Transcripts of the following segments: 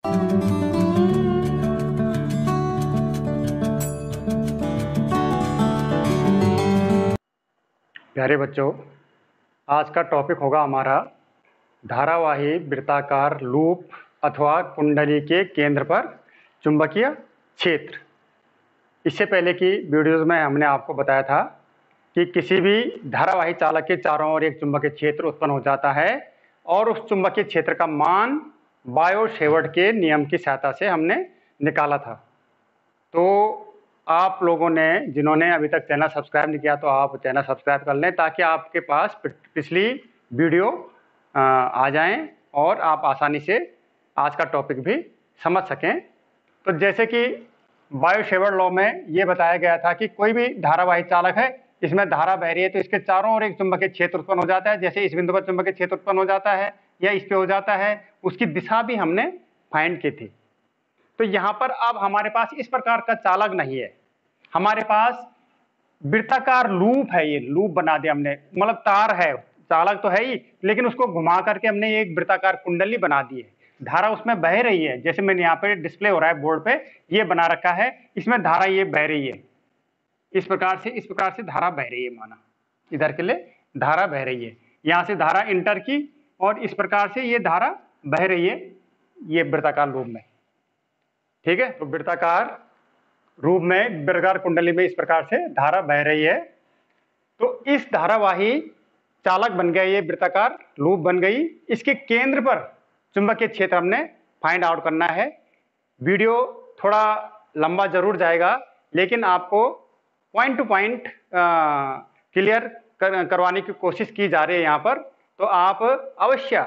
प्यारे बच्चों, आज का टॉपिक होगा हमारा धारावाही वृत्ताकार लूप अथवा कुंडली के केंद्र पर चुंबकीय क्षेत्र। इससे पहले की वीडियोज़ में हमने आपको बताया था कि किसी भी धारावाही चालक के चारों ओर एक चुंबकीय क्षेत्र उत्पन्न हो जाता है और उस चुंबकीय क्षेत्र का मान बायो-सेवर्ट के नियम की सहायता से हमने निकाला था। तो आप लोगों ने जिन्होंने अभी तक चैनल सब्सक्राइब नहीं किया तो आप चैनल सब्सक्राइब कर लें ताकि आपके पास पिछली वीडियो आ जाएं और आप आसानी से आज का टॉपिक भी समझ सकें। तो जैसे कि बायो-सेवर्ट लॉ में ये बताया गया था कि कोई भी धारावाही चालक है, इसमें धारा बह रही है तो इसके चारों ओर एक चुंबकीय क्षेत्र उत्पन्न हो जाता है। जैसे इस बिंदु पर चुंबकीय क्षेत्र उत्पन्न हो जाता है या इस पे हो जाता है, उसकी दिशा भी हमने फाइंड की थी। तो यहाँ पर अब हमारे पास इस प्रकार का चालक नहीं है, हमारे पास वृत्ताकार लूप है। ये लूप बना दिया हमने, मतलब तार है, चालक तो है ही लेकिन उसको घुमा करके हमने एक वृत्ताकार कुंडली बना दी है। धारा उसमें बह रही है, जैसे मैंने यहाँ पे डिस्प्ले हो रहा है बोर्ड पे, ये बना रखा है, इसमें धारा ये बह रही है। इस प्रकार से धारा बह रही है, माना इधर के लिए धारा बह रही है, यहाँ से धारा इंटर की और इस प्रकार से ये धारा बह रही है ये वृत्ताकार लूप में। ठीक है, तो वृत्ताकार रूप में वृत्ताकार कुंडली में इस प्रकार से धारा बह रही है। तो इस धारावाही चालक बन गया, ये वृत्ताकार लूप बन गई। इसके केंद्र पर चुंबकीय क्षेत्र हमने फाइंड आउट करना है। वीडियो थोड़ा लंबा जरूर जाएगा लेकिन आपको पॉइंट टू पॉइंट क्लियर करवाने की कोशिश की जा रही है यहाँ पर। तो आप अवश्य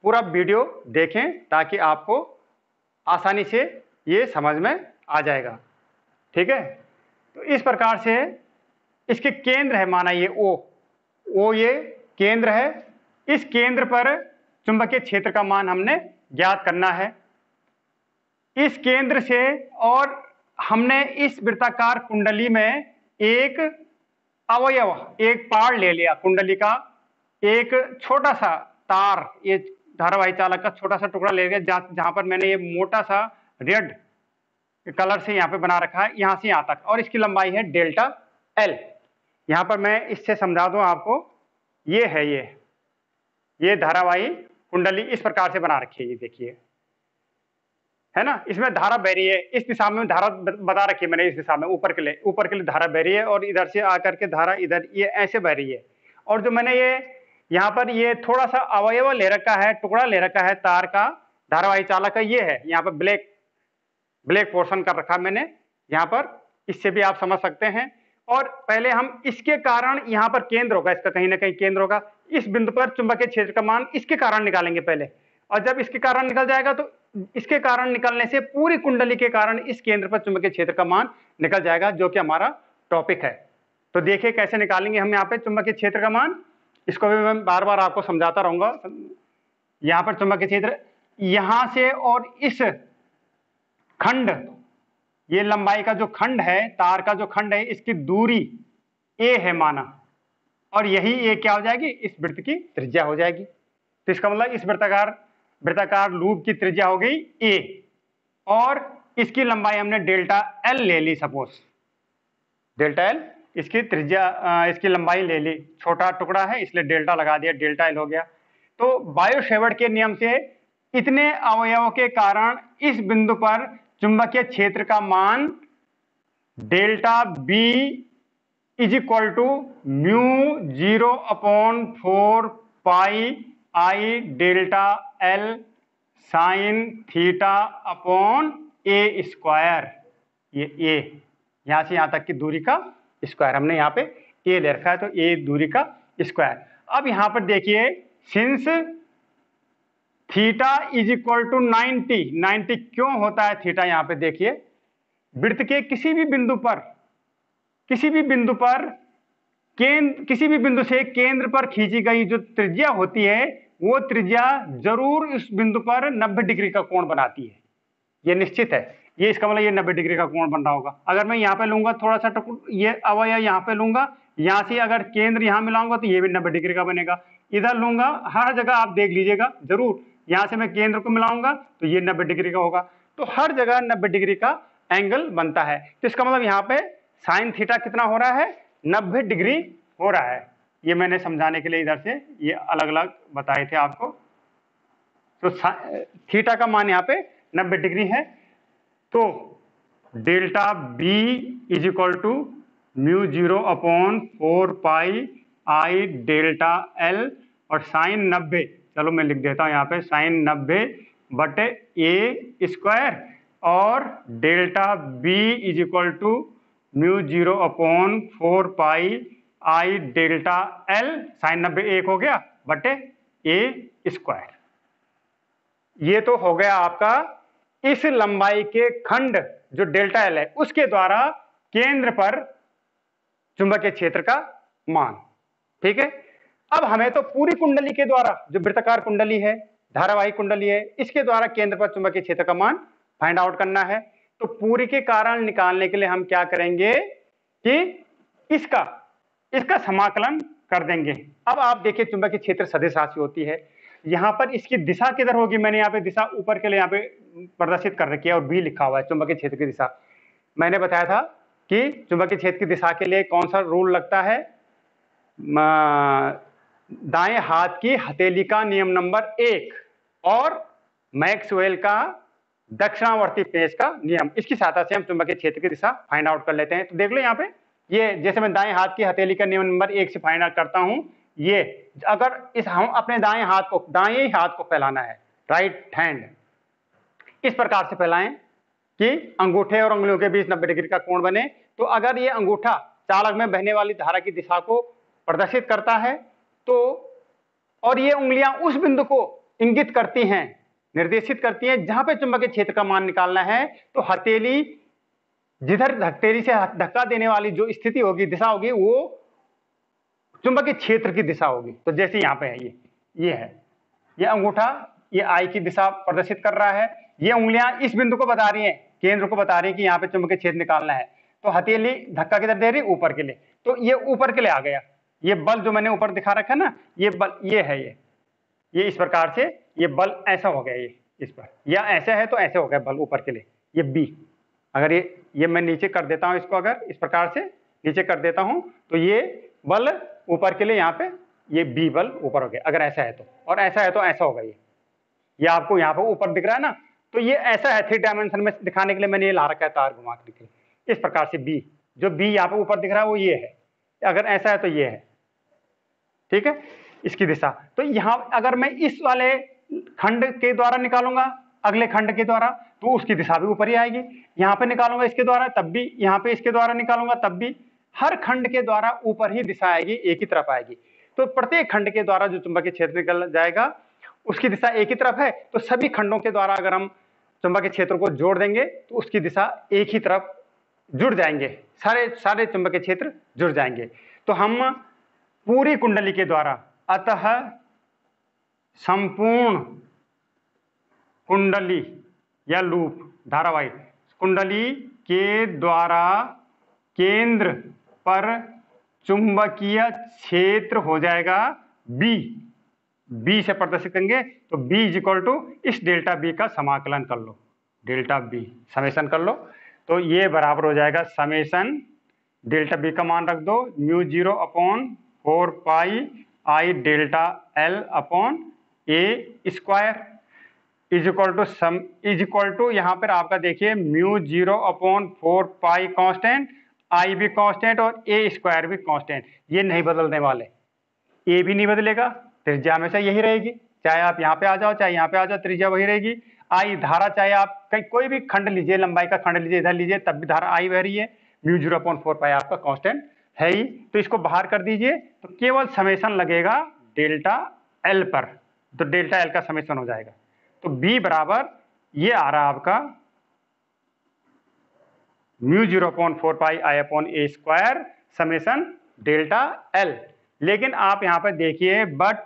पूरा वीडियो देखें ताकि आपको आसानी से ये समझ में आ जाएगा। ठीक है, तो इस प्रकार से इसके केंद्र है, माना ये ओ ये केंद्र है। इस केंद्र पर चुंबकीय क्षेत्र का मान हमने ज्ञात करना है। इस केंद्र से और हमने इस वृत्ताकार कुंडली में एक अवयव, एक पार्ट ले लिया कुंडली का, एक छोटा सा तार, ये धारावाही चालक का छोटा सा टुकड़ा ले लिया, जहां पर मैंने ये मोटा सा रेड कलर से यहाँ पे बना रखा है, यहाँ से यहाँ तक, और इसकी लंबाई है डेल्टा एल। यहाँ पर मैं इससे समझा दूं आपको, ये है ये धारावाही कुंडली इस प्रकार से बना रखी है, ये देखिए, है ना। इसमें धारा बह रही है, इस दिशा में धारा बता रखी है मैंने, इस दिशा में ऊपर के लिए धारा बह रही है और इधर से आकर के धारा इधर ये ऐसे बह रही है। और जो मैंने ये यहाँ पर ये थोड़ा सा अवयव ले रखा है, टुकड़ा ले रखा है तार का, धारावाही चालक का ये है, यहाँ पर ब्लैक पोर्शन कर रखा मैंने यहाँ पर, इससे भी आप समझ सकते हैं। और पहले हम इसके कारण यहाँ पर केंद्र होगा, इसका कहीं ना कहीं केंद्र होगा, इस बिंदु पर चुंबकीय क्षेत्र का मान इसके कारण निकालेंगे पहले, और जब इसके कारण निकल जाएगा तो इसके कारण निकलने से पूरी कुंडली के कारण इस केंद्र पर चुंबकीय क्षेत्र का मान निकल जाएगा, जो कि हमारा टॉपिक है। तो देखिए कैसे निकालेंगे हम यहाँ पे चुंबकीय क्षेत्र का मान, इसको भी मैं बार बार आपको समझाता रहूंगा। यहाँ पर चुंबकीय क्षेत्र यहां से और इस खंड, ये लंबाई का जो खंड है, तार का जो खंड है, इसकी दूरी a है माना, और यही a क्या हो जाएगी, इस वृत्त की त्रिज्या हो जाएगी। तो इसका मतलब इस वृत्ताकार लूप की त्रिज्या हो गई a, और इसकी लंबाई हमने डेल्टा l ले ली, सपोज डेल्टा l इसकी त्रिज्या, इसकी लंबाई ले ली, छोटा टुकड़ा है इसलिए डेल्टा लगा दिया, डेल्टा l हो गया। तो बायो-सेवर्ट के नियम से इतने अवयवों के कारण इस बिंदु पर चुंबकीय क्षेत्र का मान delta B is equal to mu 0/4 pi I delta L sine theta upon a square. ये ए यहां से यहां तक की दूरी का स्क्वायर, हमने यहाँ पे ए ले रखा है तो ए दूरी का स्क्वायर। अब यहां पर देखिए, since theta is equal to 90 क्यों होता है थीटा, यहाँ पे देखिए, वृत्त के किसी भी बिंदु से केंद्र पर खींची गई जो त्रिज्या होती है, वो त्रिज्या जरूर इस बिंदु पर 90 डिग्री का कोण बनाती है, ये निश्चित है। ये इसका मतलब ये 90 डिग्री का कोण बन रहा होगा। अगर मैं यहाँ पे लूंगा थोड़ा सा ये अवयव यहाँ पे लूंगा, यहाँ से अगर केंद्र यहाँ मिलाऊंगा तो ये भी 90 डिग्री का बनेगा। इधर लूंगा, हर जगह आप देख लीजिएगा जरूर यहाँ से मैं केंद्र को मिलाऊंगा तो ये 90 डिग्री का होगा। तो हर जगह 90 डिग्री का एंगल बनता है। तो इसका मतलब यहाँ पे साइन थीटा कितना हो रहा है, 90 डिग्री हो रहा है। ये मैंने समझाने के लिए इधर से ये अलग अलग बताए थे आपको। तो थीटा का मान यहाँ पे 90 डिग्री है। तो delta B is equal to mu 0 upon 4 pi I delta L, और साइन 90, चलो मैं लिख देता हूँ यहाँ पे साइन 90 बटे ए स्क्वायर, और delta B is equal to mu 0 upon 4 pi I delta L, sine 90 एक हो गया बटे ए स्क्वायर। ये तो हो गया आपका इस लंबाई के खंड जो डेल्टा एल है उसके द्वारा केंद्र पर चुंबकीय क्षेत्र का मान। ठीक है, अब हमें तो पूरी कुंडली के द्वारा, जो वृत्ताकार कुंडली है, धारावाही कुंडली है, इसके द्वारा केंद्र पर चुंबकीय क्षेत्र का मान फाइंड आउट करना है। तो पूरी के कारण निकालने के लिए हम क्या करेंगे कि इसका समाकलन कर देंगे। अब आप देखिए चुंबकीय क्षेत्र सदिश राशि होती है, यहाँ पर इसकी दिशा किधर होगी, मैंने यहाँ पे दिशा ऊपर के लिए यहाँ पे प्रदर्शित कर रखी है और बी लिखा हुआ है चुंबकीय क्षेत्र की दिशा। मैंने बताया था कि चुंबकीय क्षेत्र की दिशा के लिए कौन सा रूल लगता है, दाएं हाथ की हथेली का नियम नंबर 1 और मैक्सवेल का दक्षिणावर्ती पेंच का नियम, इसकी सहायता से हम चुंबकीय क्षेत्र की दिशा फाइंड आउट कर लेते हैं। तो देख लो यहाँ पे, ये जैसे मैं दाएं हाथ की हथेली का नियम नंबर 1 से फाइंड आउट करता हूं, ये अगर इस हम अपने दाएं हाथ को फैलाना है, राइट हैंड, इस प्रकार से फैलाएं कि अंगूठे और उंगलियों के बीच 90 डिग्री का कोण बने। तो अगर ये अंगूठा चालक में बहने वाली धारा की दिशा को प्रदर्शित करता है, तो और ये उंगलियां उस बिंदु को इंगित करती हैं, निर्देशित करती हैं जहां पे चुंबकीय क्षेत्र का मान निकालना है, तो हथेली जिधर हथेली से धक्का देने वाली जो स्थिति होगी, दिशा होगी, वो चुंबकीय क्षेत्र की दिशा होगी। तो जैसे यहाँ पे है, ये है, ये अंगूठा ये आई की दिशा प्रदर्शित कर रहा है, ये उंगलियां इस बिंदु को बता रही हैं, केंद्र को बता रही है कि यहाँ पे चुंबकीय क्षेत्र निकालना है। तो हथेली धक्का किधर दे रही, ऊपर के लिए, तो ये ऊपर के लिए आ गया। ये बल जो मैंने ऊपर दिखा रखा है ना, ये बल ये है, ये इस प्रकार से ये बल ऐसा हो गया, ये इस पर, या ऐसा है तो ऐसे हो गया बल ऊपर के लिए, ये बी। अगर ये मैं नीचे कर देता हूं इसको, अगर इस प्रकार से नीचे कर देता हूं तो ये बल ऊपर के लिए, यहाँ पे ये बी बल ऊपर हो गया अगर ऐसा है तो, और ऐसा है तो ऐसा होगा। ये आपको यहाँ पे ऊपर दिख रहा है ना, तो ये ऐसा है, 3 डायमेंशन में दिखाने के लिए मैंने ये ला रखा है तार घुमा के, इस प्रकार से बी, जो बी यहाँ पे ऊपर दिख रहा है वो ये है, अगर ऐसा है तो ये है। ठीक है, इसकी दिशा। तो यहाँ अगर मैं इस वाले खंड के द्वारा निकालूंगा, अगले खंड के द्वारा, तो उसकी दिशा भी ऊपर ही आएगी। यहाँ पे निकालूंगा इसके द्वारा तब भी, यहाँ पे इसके द्वारा निकालूंगा तब भी, हर खंड के द्वारा ऊपर ही दिशा आएगी, एक ही तरफ आएगी। तो प्रत्येक खंड के द्वारा जो चुंबकीय क्षेत्र निकल जाएगा उसकी दिशा एक ही तरफ है। तो सभी खंडों के द्वारा अगर हम चुंबकीय क्षेत्र को जोड़ देंगे तो उसकी दिशा एक ही तरफ जुड़ जाएंगे, सारे चुंबकीय क्षेत्र जुड़ जाएंगे। तो हम पूरी कुंडली के द्वारा, अतः संपूर्ण कुंडली या लूप धारावाही कुंडली के द्वारा केंद्र पर चुंबकीय क्षेत्र हो जाएगा बी से प्रदर्शित करेंगे। तो B इज इक्वल टू इस डेल्टा बी का समाकलन कर लो, डेल्टा बी समेशन कर लो, तो ये बराबर हो जाएगा समेशन डेल्टा बी का मान रख दो mu 0 upon 4 pi I delta L upon a square is equal to यहाँ पर आपका देखिए mu 0 upon 4 pi constant, I भी कांस्टेंट और ए स्क्वायर भी कांस्टेंट, ये नहीं बदलने वाले, ए भी नहीं बदलेगा, त्रिज्या हमेशा यही रहेगी, चाहे आप यहाँ पे आ जाओ चाहे यहाँ पे आ जाओ, त्रिज्या वही रहेगी। आई धारा चाहे आप कोई भी खंड लीजिए, लंबाई का खंड लीजिए, इधर लीजिए, तब भी धारा आई बह रही है, म्यू 0 अपॉन 4 पाई आपका कांस्टेंट है ही। तो इसको बाहर कर दीजिए तो केवल समेशन लगेगा डेल्टा एल पर, तो डेल्टा एल का समेशन हो जाएगा। तो बी बराबर ये आ रहा आपका mu 0 upon 4 pi I upon a square summation delta L. लेकिन आप यहाँ पर देखिए, बट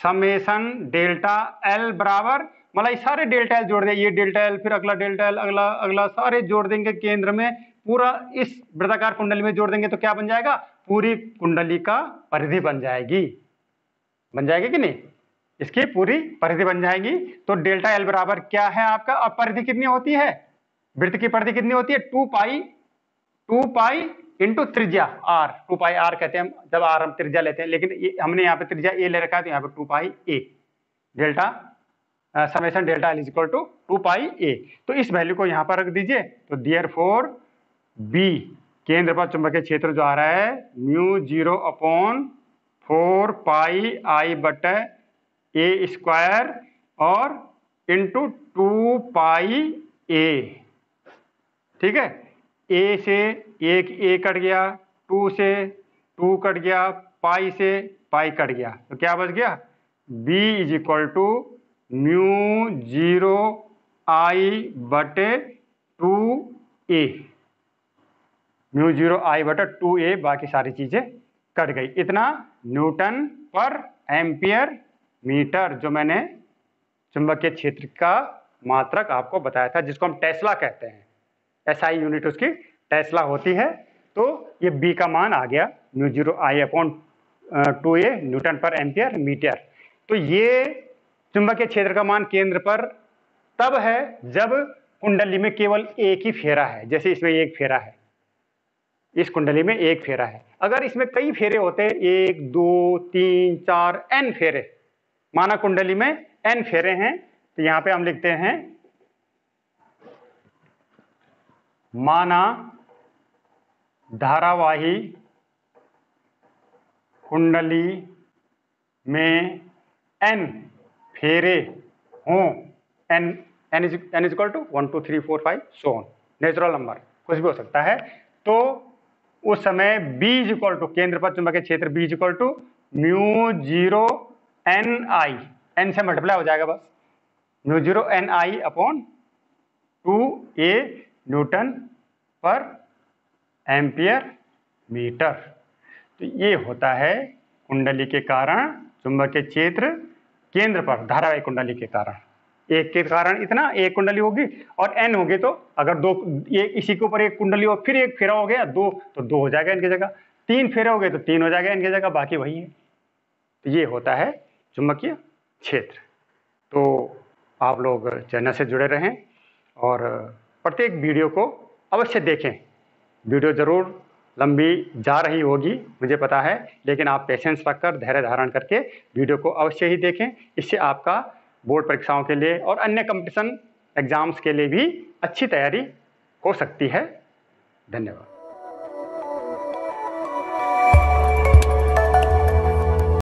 समेशन डेल्टा एल बराबर, मतलब सारे डेल्टा एल जोड़ दें, ये डेल्टा एल फिर अगला डेल्टा एल, अगला सारे जोड़ देंगे केंद्र में, पूरा इस वृत्ताकार कुंडली में जोड़ देंगे तो क्या बन जाएगा, पूरी कुंडली का परिधि बन जाएगी कि नहीं। इसकी पूरी परिधि बन जाएगी। तो डेल्टा एल बराबर क्या है आपका, अब परिधि कितनी होती है, वृत्त की परिधि कितनी होती है, 2 पाई इंटू त्रिज्या आर, 2 पाई आर कहते हैं हम जब आर हम त्रिज्या लेते हैं, लेकिन हमने यहाँ पे त्रिज्या ए ले रखा है तो यहाँ पे 2 pi A delta summation delta L is equal to 2 pi A. तो इस वैल्यू को यहाँ पर रख दीजिए। तो देयरफॉर बी केंद्र पर चुंबकीय क्षेत्र जो आ रहा है μ0/4 पाई आई बटे ए स्क्वायर और इंटू 2 पाई ए। ठीक है, ए से एक ए कट गया, 2 से 2 कट गया, पाई से पाई कट गया, तो क्या बच गया, b इज इक्वल टू μ0 आई बटे 2a, μ0 आई बटे 2a, बाकी सारी चीजें कट गई। इतना न्यूटन पर एम्पियर मीटर, जो मैंने चुंबकीय क्षेत्र का मात्रक आपको बताया था, जिसको हम टेस्ला कहते हैं, SI यूनिट उसकी टेस्ला होती है। तो ये b का मान आ गया μ0 आई अपॉन 2a न्यूटन पर एम्पियर मीटर। तो ये चुंबकीय क्षेत्र का मान केंद्र पर तब है जब कुंडली में केवल एक ही फेरा है, जैसे इसमें एक फेरा है, इस कुंडली में एक फेरा है। अगर इसमें कई फेरे होते, 1 2 3 4 n फेरे, माना कुंडली में n फेरे हैं, तो यहां पे हम लिखते हैं माना धारावाही कुंडली में n फेरे हों, n is equal to 1 2 3 4 5 so on, natural number कुछ भी हो सकता है। तो उस समय b इज इक्वल टू केंद्र पर चुंबकीय क्षेत्र b is equal to μ0 ni, n से मल्टीप्लाई हो जाएगा बस, μ0 ni अपॉन 2a न्यूटन पर एम्पियर मीटर। तो ये होता है कुंडली के कारण चुंबकीय क्षेत्र केंद्र पर धारावाही कुंडली के कारण। एक के कारण इतना, एक कुंडली होगी और n होगी, तो अगर दो, ये इसी के ऊपर एक कुंडली हो, फिर एक फेरा हो गया, 2 तो 2 हो जाएगा n की जगह, 3 फेरे हो गए तो 3 हो जाएगा n की जगह, बाकी वही है। तो ये होता है चुंबकीय क्षेत्र। तो आप लोग चैनल से जुड़े रहें और प्रत्येक वीडियो को अवश्य देखें। वीडियो जरूर लंबी जा रही होगी मुझे पता है, लेकिन आप पेशेंस रखकर धैर्य धारण करके वीडियो को अवश्य ही देखें। इससे आपका बोर्ड परीक्षाओं के लिए और अन्य कंपटीशन एग्जाम्स के लिए भी अच्छी तैयारी हो सकती है। धन्यवाद।